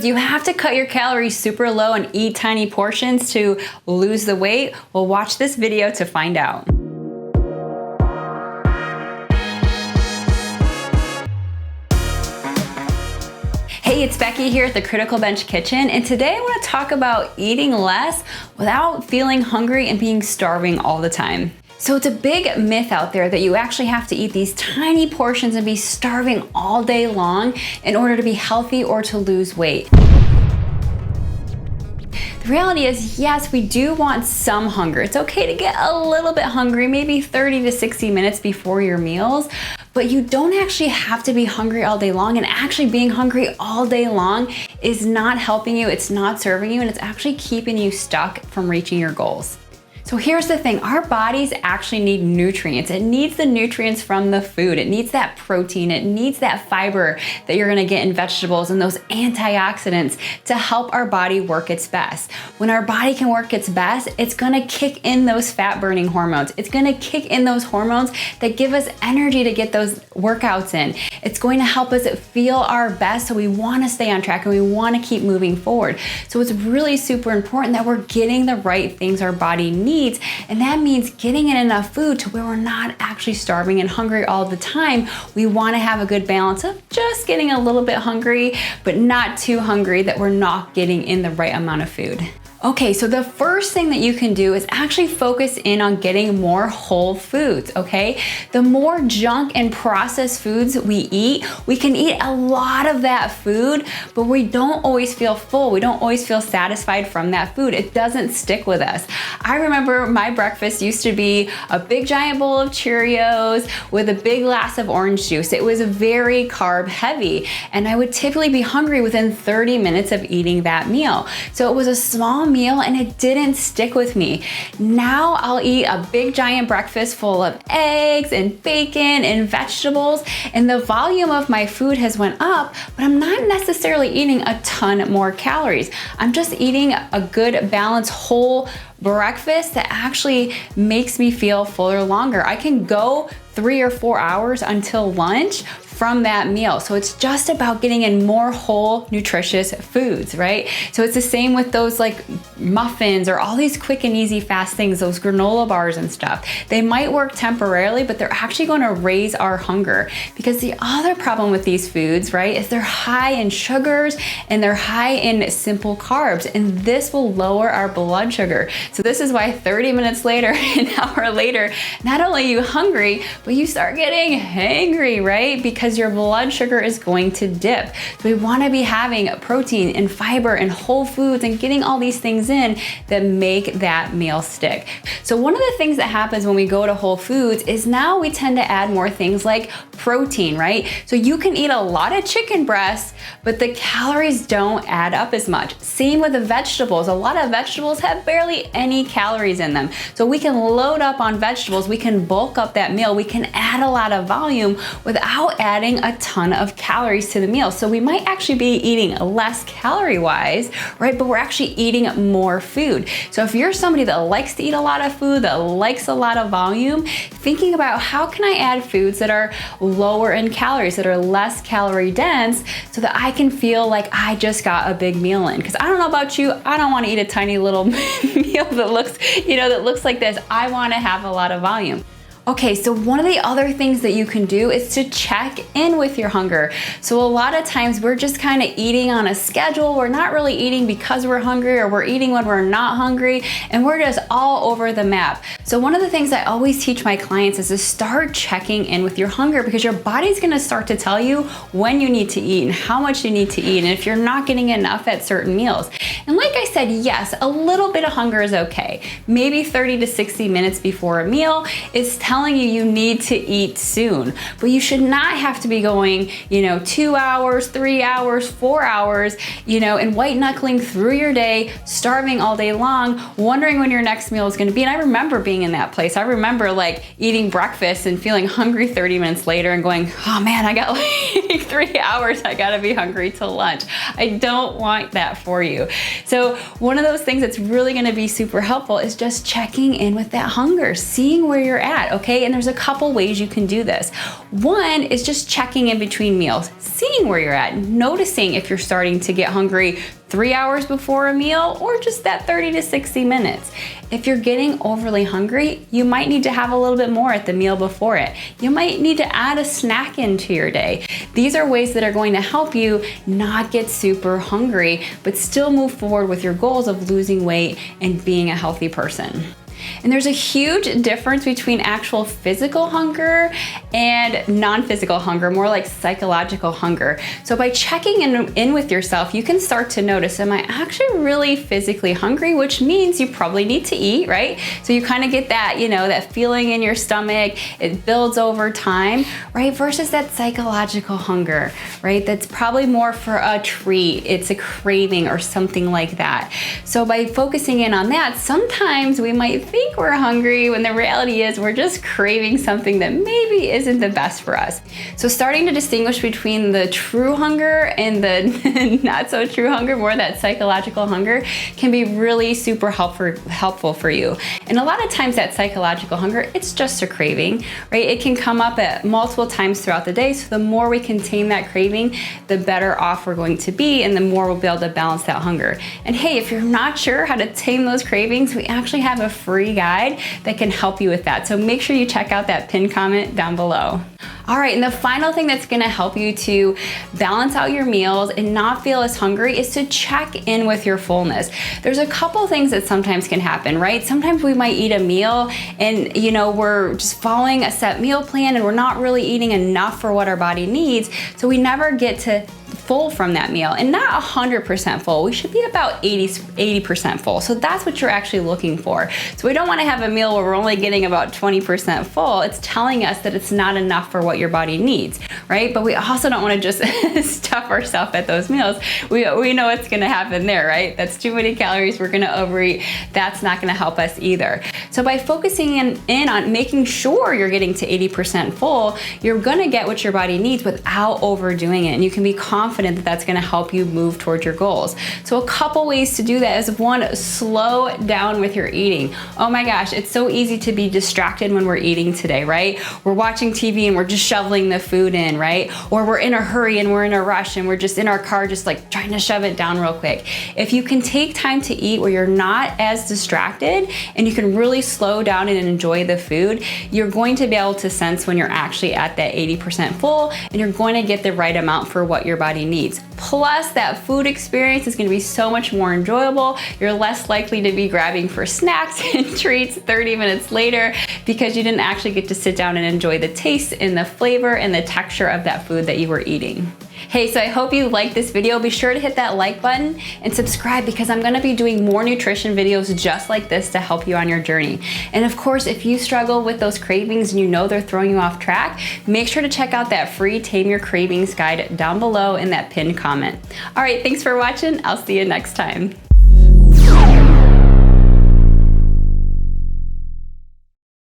do you have to cut your calories super low and eat tiny portions to lose the weight? Well, watch this video to find out. Hey, it's Becky here at the Criticalbench Kitchen, and today I want to talk about eating less without feeling hungry and being starving all the time. So it's a big myth out there that you actually have to eat these tiny portions and be starving all day long in order to be healthy or to lose weight. The reality is, yes, we do want some hunger. It's okay to get a little bit hungry, maybe 30 to 60 minutes before your meals, but you don't actually have to be hungry all day long, and actually being hungry all day long is not helping you, it's not serving you, and it's actually keeping you stuck from reaching your goals. So here's the thing, our bodies actually need nutrients. It needs the nutrients from the food. It needs that protein. It needs that fiber that you're gonna get in vegetables and those antioxidants to help our body work its best. When our body can work its best, it's gonna kick in those fat burning hormones. It's gonna kick in those hormones that give us energy to get those workouts in. It's going to help us feel our best, so we wanna stay on track and we wanna keep moving forward. So it's really super important that we're getting the right things our body needs. And that means getting in enough food to where we're not actually starving and hungry all the time. We want to have a good balance of just getting a little bit hungry, but not too hungry that we're not getting in the right amount of food. Okay, so the first thing that you can do is actually focus in on getting more whole foods, okay? The more junk and processed foods we eat, we can eat a lot of that food, but we don't always feel full. We don't always feel satisfied from that food. It doesn't stick with us. I remember my breakfast used to be a big giant bowl of Cheerios with a big glass of orange juice. It was very carb heavy, and I would typically be hungry within 30 minutes of eating that meal. So it was a small meal and it didn't stick with me. Now I'll eat a big giant breakfast full of eggs and bacon and vegetables, and the volume of my food has went up, but I'm not necessarily eating a ton more calories. I'm just eating a good balanced whole breakfast that actually makes me feel fuller longer. I can go 3 or 4 hours until lunch from that meal. So it's just about getting in more whole, nutritious foods, right? So it's the same with those like muffins or all these quick and easy fast things, those granola bars and stuff. They might work temporarily, but they're actually gonna raise our hunger, because the other problem with these foods, right, is they're high in sugars and they're high in simple carbs, and this will lower our blood sugar. So this is why 30 minutes later, an hour later, not only are you hungry, but you start getting hangry, right? Because your blood sugar is going to dip. So we wanna be having protein and fiber and whole foods and getting all these things in that make that meal stick. So one of the things that happens when we go to Whole Foods is now we tend to add more things like protein, right? So you can eat a lot of chicken breasts, but the calories don't add up as much. Same with the vegetables. A lot of vegetables have barely any calories in them. So we can load up on vegetables, we can bulk up that meal, we can add a lot of volume without adding a ton of calories to the meal. So we might actually be eating less calorie-wise, right? But we're actually eating more food. So if you're somebody that likes to eat a lot of food, that likes a lot of volume, thinking about how can I add foods that are lower in calories, that are less calorie dense, so that I can feel like I just got a big meal in. Because I don't know about you, I don't want to eat a tiny little meal that looks like this. I want to have a lot of volume. Okay, so one of the other things that you can do is to check in with your hunger. So a lot of times we're just kind of eating on a schedule. We're not really eating because we're hungry, or we're eating when we're not hungry, and we're just all over the map. So one of the things I always teach my clients is to start checking in with your hunger, because your body's gonna start to tell you when you need to eat and how much you need to eat, and if you're not getting enough at certain meals. And like I said, yes, a little bit of hunger is okay. Maybe 30 to 60 minutes before a meal is telling you you need to eat soon, but you should not have to be going, 2 hours, 3 hours, 4 hours, and white knuckling through your day, starving all day long, wondering when your next meal is going to be. And I remember being being in that place. I remember like eating breakfast and feeling hungry 30 minutes later and going, oh man, I got like 3 hours. I gotta be hungry till lunch. I don't want that for you. So one of those things that's really gonna be super helpful is just checking in with that hunger, seeing where you're at, okay? And there's a couple ways you can do this. One is just checking in between meals, seeing where you're at, noticing if you're starting to get hungry 3 hours before a meal or just that 30 to 60 minutes. If you're getting overly hungry, you might need to have a little bit more at the meal before it. You might need to add a snack into your day. These are ways that are going to help you not get super hungry, but still move forward with your goals of losing weight and being a healthy person. And there's a huge difference between actual physical hunger and non-physical hunger, more like psychological hunger. So by checking in with yourself, you can start to notice, am I actually really physically hungry? Which means you probably need to eat, right? So you kind of get that, that feeling in your stomach, it builds over time, right? Versus that psychological hunger, right? That's probably more for a treat, it's a craving or something like that. So by focusing in on that, sometimes we might think we're hungry when the reality is we're just craving something that maybe isn't the best for us. So starting to distinguish between the true hunger and the not so true hunger, more that psychological hunger, can be really super helpful for you. And a lot of times that psychological hunger, it's just a craving, right? It can come up at multiple times throughout the day. So the more we can tame that craving, the better off we're going to be and the more we'll be able to balance that hunger. And hey, if you're not sure how to tame those cravings, we actually have a free guide that can help you with that. So make sure you check out that pinned comment down below. All right, and the final thing that's gonna help you to balance out your meals and not feel as hungry is to check in with your fullness. There's a couple things that sometimes can happen, right? Sometimes we might eat a meal and we're just following a set meal plan and we're not really eating enough for what our body needs, so we never get to full from that meal, and not 100% full. We should be about 80% full. So that's what you're actually looking for. So we don't want to have a meal where we're only getting about 20% full. It's telling us that it's not enough for what your body needs, right? But we also don't want to just stuff ourselves at those meals. We know what's going to happen there, right? That's too many calories. We're going to overeat. That's not going to help us either. So by focusing in on making sure you're getting to 80% full, you're going to get what your body needs without overdoing it. And you can be confident that that's going to help you move towards your goals. So a couple ways to do that is, one, slow down with your eating. Oh my gosh, it's so easy to be distracted when we're eating today, right? We're watching TV and we're just shoveling the food in, right? Or we're in a hurry and we're in a rush and we're just in our car just like trying to shove it down real quick. If you can take time to eat where you're not as distracted and you can really slow down and enjoy the food, you're going to be able to sense when you're actually at that 80% full, and you're going to get the right amount for what your body needs. Plus, that food experience is going to be so much more enjoyable. You're less likely to be grabbing for snacks and treats 30 minutes later because you didn't actually get to sit down and enjoy the taste and the flavor and the texture of that food that you were eating. Hey, so I hope you liked this video. Be sure to hit that like button and subscribe, because I'm gonna be doing more nutrition videos just like this to help you on your journey. And of course, if you struggle with those cravings and you know they're throwing you off track, make sure to check out that free Tame Your Cravings guide down below in that pinned comment. All right, thanks for watching. I'll see you next time.